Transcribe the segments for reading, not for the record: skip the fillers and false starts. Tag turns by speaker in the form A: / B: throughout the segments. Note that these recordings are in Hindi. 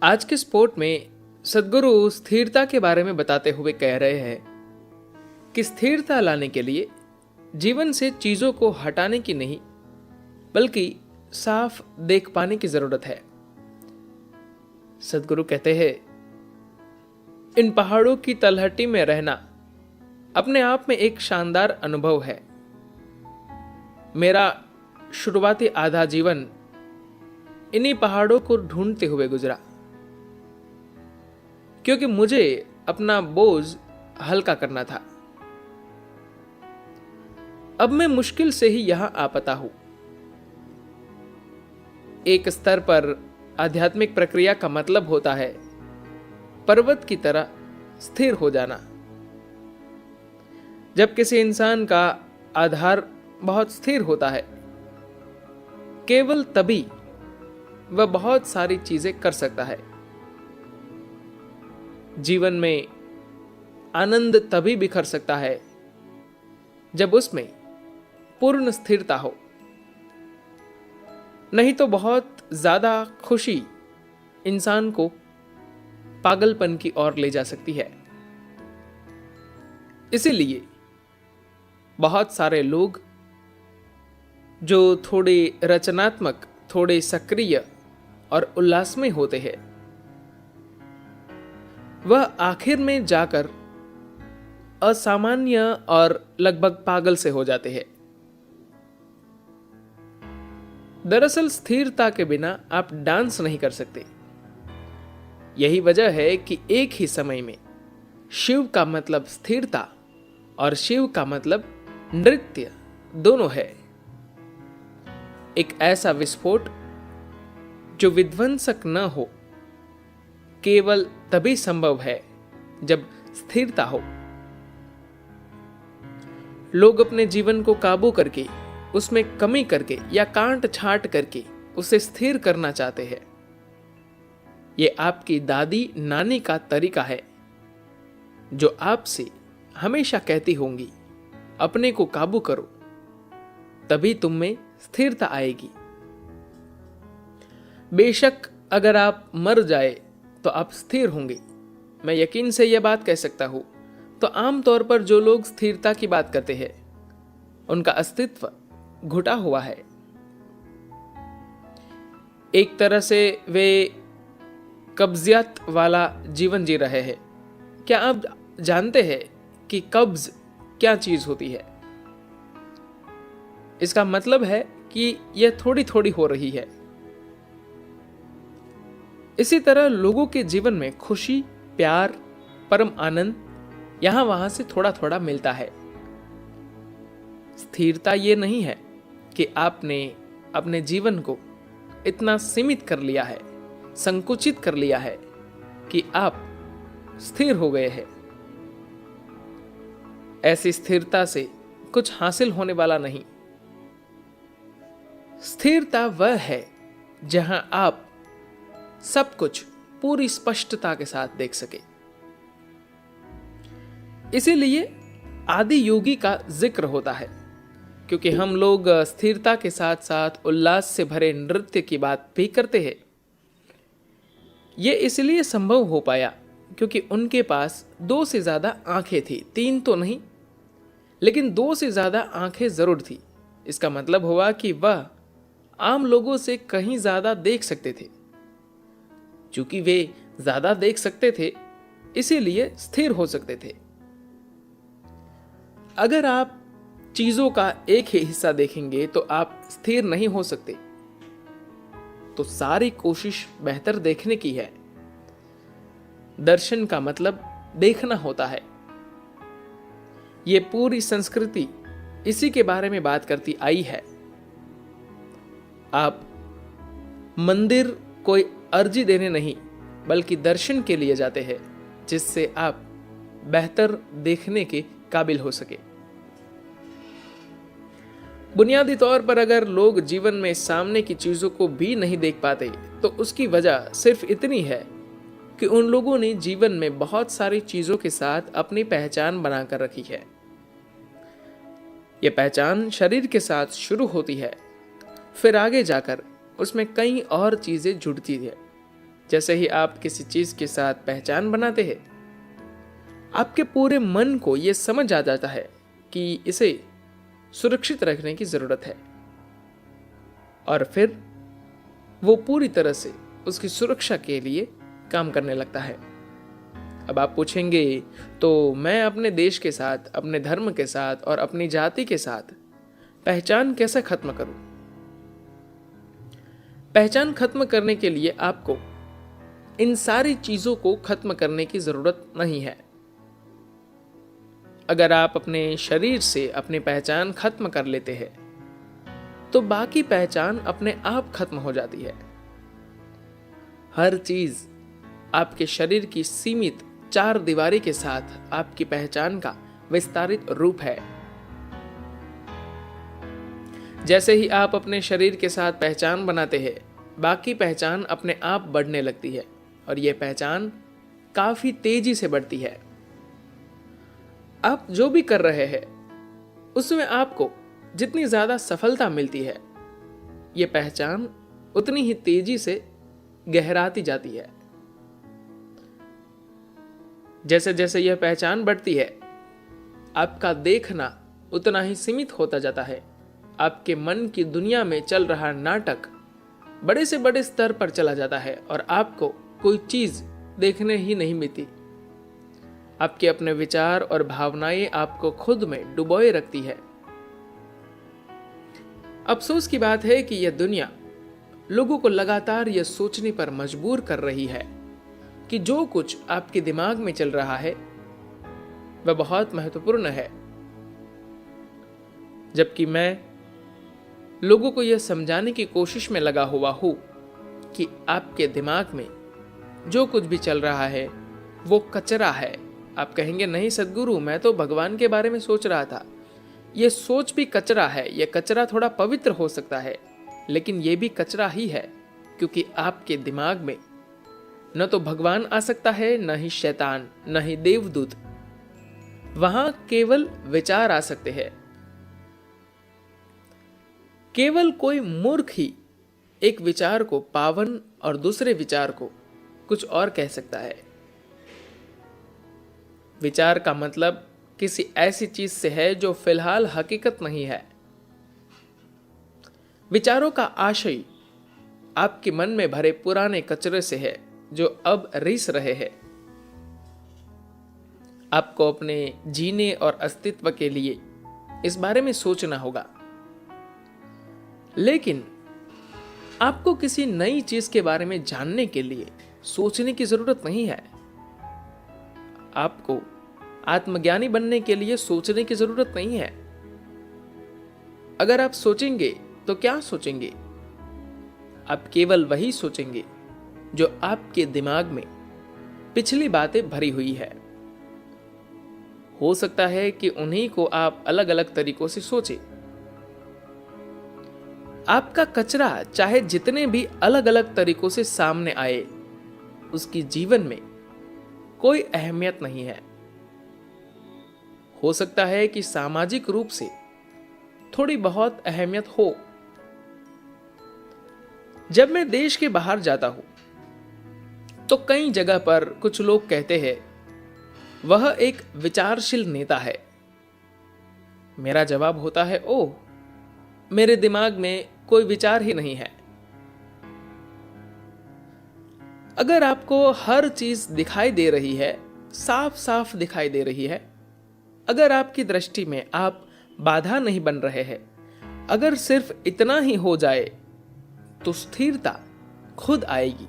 A: आज के स्पोर्ट में सद्गुरु स्थिरता के बारे में बताते हुए कह रहे हैं कि स्थिरता लाने के लिए जीवन से चीजों को हटाने की नहीं बल्कि साफ देख पाने की जरूरत है। सद्गुरु कहते हैं, इन पहाड़ों की तलहटी में रहना अपने आप में एक शानदार अनुभव है। मेरा शुरुआती आधा जीवन इन्हीं पहाड़ों को ढूंढते हुए गुजरा, क्योंकि मुझे अपना बोझ हल्का करना था। अब मैं मुश्किल से ही यहां आ पाता हूं। एक स्तर पर आध्यात्मिक प्रक्रिया का मतलब होता है पर्वत की तरह स्थिर हो जाना। जब किसी इंसान का आधार बहुत स्थिर होता है, केवल तभी वह बहुत सारी चीजें कर सकता है। जीवन में आनंद तभी बिखर सकता है जब उसमें पूर्ण स्थिरता हो, नहीं तो बहुत ज्यादा खुशी इंसान को पागलपन की ओर ले जा सकती है। इसीलिए बहुत सारे लोग जो थोड़े रचनात्मक, थोड़े सक्रिय और उल्लासमय होते हैं, वह आखिर में जाकर असामान्य और लगभग पागल से हो जाते हैं। दरअसल स्थिरता के बिना आप डांस नहीं कर सकते। यही वजह है कि एक ही समय में शिव का मतलब स्थिरता और शिव का मतलब नृत्य दोनों है। एक ऐसा विस्फोट जो विध्वंसक न हो केवल तभी संभव है जब स्थिरता हो। लोग अपने जीवन को काबू करके, उसमें कमी करके या कांट छांट करके उसे स्थिर करना चाहते हैं। यह आपकी दादी नानी का तरीका है, जो आपसे हमेशा कहती होंगी, अपने को काबू करो, तभी तुम में स्थिरता आएगी। बेशक अगर आप मर जाए तो आप स्थिर होंगे, मैं यकीन से यह बात कह सकता हूं। तो आमतौर पर जो लोग स्थिरता की बात करते हैं, उनका अस्तित्व घुटा हुआ है। एक तरह से वे कब्जियत वाला जीवन जी रहे हैं। क्या आप जानते हैं कि कब्ज क्या चीज होती है? इसका मतलब है कि यह थोड़ी थोड़ी हो रही है। इसी तरह लोगों के जीवन में खुशी, प्यार, परम आनंद यहां वहां से थोड़ा थोड़ा मिलता है। स्थिरता यह नहीं है कि आपने अपने जीवन को इतना सीमित कर लिया है, संकुचित कर लिया है कि आप स्थिर हो गए हैं। ऐसी स्थिरता से कुछ हासिल होने वाला नहीं। स्थिरता वह है जहां आप सब कुछ पूरी स्पष्टता के साथ देख सके। इसीलिए आदि योगी का जिक्र होता है, क्योंकि हम लोग स्थिरता के साथ साथ उल्लास से भरे नृत्य की बात भी करते हैं। यह इसलिए संभव हो पाया क्योंकि उनके पास 2 से ज्यादा आंखें थी। 3 तो नहीं, लेकिन 2 से ज्यादा आंखें जरूर थी। इसका मतलब हुआ कि वह आम लोगों से कहीं ज्यादा देख सकते थे। चूंकि वे ज्यादा देख सकते थे, इसीलिए स्थिर हो सकते थे। अगर आप चीजों का एक ही हिस्सा देखेंगे तो आप स्थिर नहीं हो सकते। तो सारी कोशिश बेहतर देखने की है। दर्शन का मतलब देखना होता है। यह पूरी संस्कृति इसी के बारे में बात करती आई है। आप मंदिर कोई अर्जी देने नहीं बल्कि दर्शन के लिए जाते हैं, जिससे आप बेहतर देखने के काबिल हो सके। बुनियादी तौर पर अगर लोग जीवन में सामने की चीजों को भी नहीं देख पाते, तो उसकी वजह सिर्फ इतनी है कि उन लोगों ने जीवन में बहुत सारी चीजों के साथ अपनी पहचान बनाकर रखी है। यह पहचान शरीर के साथ शुरू होती है, फिर आगे जाकर उसमें कई और चीजें जुड़ती है। जैसे ही आप किसी चीज के साथ पहचान बनाते हैं, आपके पूरे मन को यह समझ आ जाता है कि इसे सुरक्षित रखने की जरूरत है, और फिर वो पूरी तरह से उसकी सुरक्षा के लिए काम करने लगता है। अब आप पूछेंगे, तो मैं अपने देश के साथ, अपने धर्म के साथ और अपनी जाति के साथ पहचान कैसे खत्म करूं? पहचान खत्म करने के लिए आपको इन सारी चीजों को खत्म करने की जरूरत नहीं है। अगर आप अपने शरीर से अपनी पहचान खत्म कर लेते हैं, तो बाकी पहचान अपने आप खत्म हो जाती है। हर चीज आपके शरीर की सीमित चार दीवारी के साथ आपकी पहचान का विस्तारित रूप है। जैसे ही आप अपने शरीर के साथ पहचान बनाते हैं, बाकी पहचान अपने आप बढ़ने लगती है, और यह पहचान काफी तेजी से बढ़ती है। आप जो भी कर रहे हैं उसमें आपको जितनी ज्यादा सफलता मिलती है, यह पहचान उतनी ही तेजी से गहराती जाती है। जैसे जैसे यह पहचान बढ़ती है, आपका देखना उतना ही सीमित होता जाता है। आपके मन की दुनिया में चल रहा नाटक बड़े से बड़े स्तर पर चला जाता है, और आपको कोई चीज देखने ही नहीं मिलती। आपके अपने विचार और भावनाएं आपको खुद में डुबोए रखती है। अफसोस की बात है कि यह दुनिया लोगों को लगातार यह सोचने पर मजबूर कर रही है कि जो कुछ आपके दिमाग में चल रहा है वह बहुत महत्वपूर्ण है, जबकि मैं लोगों को यह समझाने की कोशिश में लगा हुआ हूं कि आपके दिमाग में जो कुछ भी चल रहा है वो कचरा है। आप कहेंगे, नहीं सद्गुरु, मैं तो भगवान के बारे में सोच रहा था। यह सोच भी कचरा है। यह कचरा थोड़ा पवित्र हो सकता है, लेकिन यह भी कचरा ही है, क्योंकि आपके दिमाग में न तो भगवान आ सकता है, न ही शैतान, न ही देवदूत। वहां केवल विचार आ सकते हैं। केवल कोई मूर्ख ही एक विचार को पावन और दूसरे विचार को कुछ और कह सकता है। विचार का मतलब किसी ऐसी चीज से है जो फिलहाल हकीकत नहीं है। विचारों का आशय आपके मन में भरे पुराने कचरे से है जो अब रिस रहे हैं। आपको अपने जीने और अस्तित्व के लिए इस बारे में सोचना होगा, लेकिन आपको किसी नई चीज के बारे में जानने के लिए सोचने की जरूरत नहीं है। आपको आत्मज्ञानी बनने के लिए सोचने की जरूरत नहीं है। अगर आप सोचेंगे तो क्या सोचेंगे? आप केवल वही सोचेंगे जो आपके दिमाग में पिछली बातें भरी हुई है। हो सकता है कि उन्हीं को आप अलग अलग तरीकों से सोचें। आपका कचरा चाहे जितने भी अलग अलग तरीकों से सामने आए, उसकी जीवन में कोई अहमियत नहीं है। हो सकता है कि सामाजिक रूप से थोड़ी बहुत अहमियत हो। जब मैं देश के बाहर जाता हूं तो कई जगह पर कुछ लोग कहते हैं वह एक विचारशील नेता है। मेरा जवाब होता है, ओह, मेरे दिमाग में कोई विचार ही नहीं है। अगर आपको हर चीज दिखाई दे रही है, साफ साफ दिखाई दे रही है, अगर आपकी दृष्टि में आप बाधा नहीं बन रहे हैं, अगर सिर्फ इतना ही हो जाए तो स्थिरता खुद आएगी।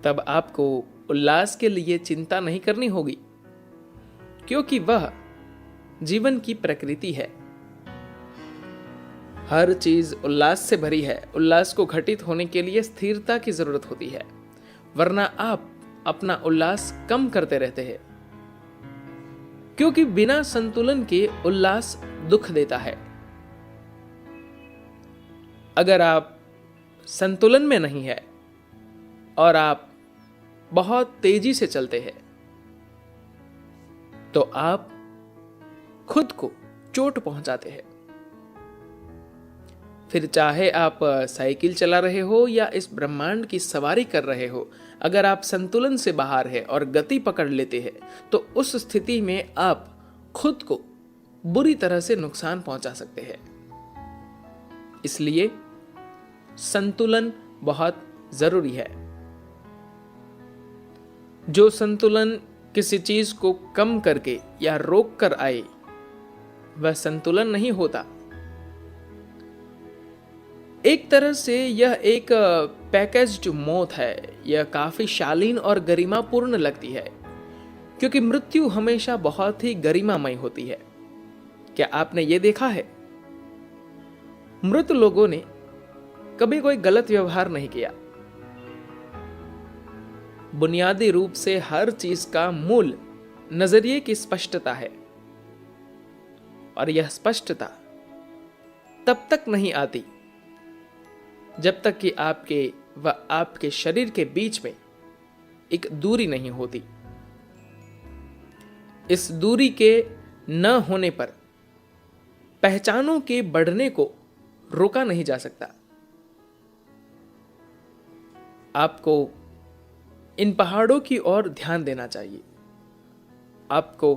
A: तब आपको उल्लास के लिए चिंता नहीं करनी होगी, क्योंकि वह जीवन की प्रकृति है। हर चीज उल्लास से भरी है। उल्लास को घटित होने के लिए स्थिरता की जरूरत होती है, वरना आप अपना उल्लास कम करते रहते हैं, क्योंकि बिना संतुलन के उल्लास दुख देता है। अगर आप संतुलन में नहीं है और आप बहुत तेजी से चलते हैं, तो आप खुद को चोट पहुंचाते हैं। फिर चाहे आप साइकिल चला रहे हो या इस ब्रह्मांड की सवारी कर रहे हो, अगर आप संतुलन से बाहर है और गति पकड़ लेते हैं तो उस स्थिति में आप खुद को बुरी तरह से नुकसान पहुंचा सकते हैं। इसलिए संतुलन बहुत जरूरी है। जो संतुलन किसी चीज को कम करके या रोक कर आए वह संतुलन नहीं होता। एक तरह से यह एक पैकेज्ड मौत है। यह काफी शालीन और गरिमापूर्ण लगती है क्योंकि मृत्यु हमेशा बहुत ही गरिमामय होती है। क्या आपने यह देखा है? मृत लोगों ने कभी कोई गलत व्यवहार नहीं किया। बुनियादी रूप से हर चीज का मूल नजरिए की स्पष्टता है और यह स्पष्टता तब तक नहीं आती जब तक कि आपके व आपके शरीर के बीच में एक दूरी नहीं होती। इस दूरी के न होने पर पहचानों के बढ़ने को रोका नहीं जा सकता। आपको इन पहाड़ों की ओर ध्यान देना चाहिए। आपको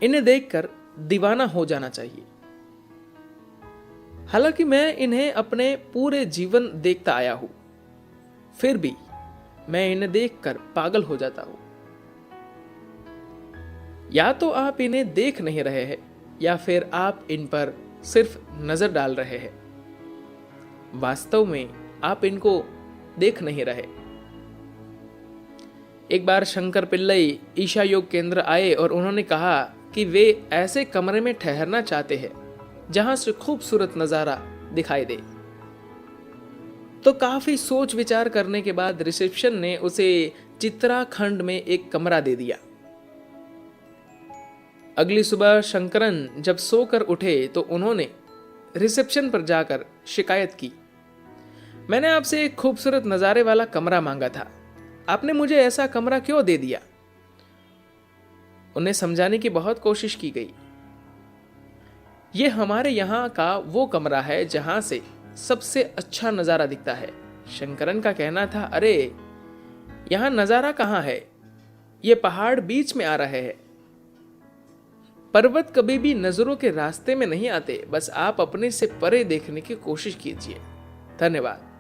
A: इन्हें देखकर दीवाना हो जाना चाहिए। हालांकि मैं इन्हें अपने पूरे जीवन देखता आया हूं, फिर भी मैं इन्हें देखकर पागल हो जाता हूं। या तो आप इन्हें देख नहीं रहे हैं या फिर आप इन पर सिर्फ नजर डाल रहे हैं। वास्तव में आप इनको देख नहीं रहे। एक बार शंकर पिल्लई ईशा योग केंद्र आए और उन्होंने कहा कि वे ऐसे कमरे में ठहरना चाहते हैं जहां से खूबसूरत नजारा दिखाई दे। तो काफी सोच विचार करने के बाद रिसेप्शन ने उसे चित्राखंड में एक कमरा दे दिया। अगली सुबह शंकरन जब सोकर उठे तो उन्होंने रिसेप्शन पर जाकर शिकायत की, मैंने आपसे एक खूबसूरत नजारे वाला कमरा मांगा था, आपने मुझे ऐसा कमरा क्यों दे दिया? उन्हें समझाने की बहुत कोशिश की गई। यह हमारे यहां का वो कमरा है जहां से सबसे अच्छा नजारा दिखता है। शंकरन का कहना था, अरे यहां नजारा कहां है, ये पहाड़ बीच में आ रहे हैं। पर्वत कभी भी नजरों के रास्ते में नहीं आते, बस आप अपने से परे देखने की कोशिश कीजिए। धन्यवाद।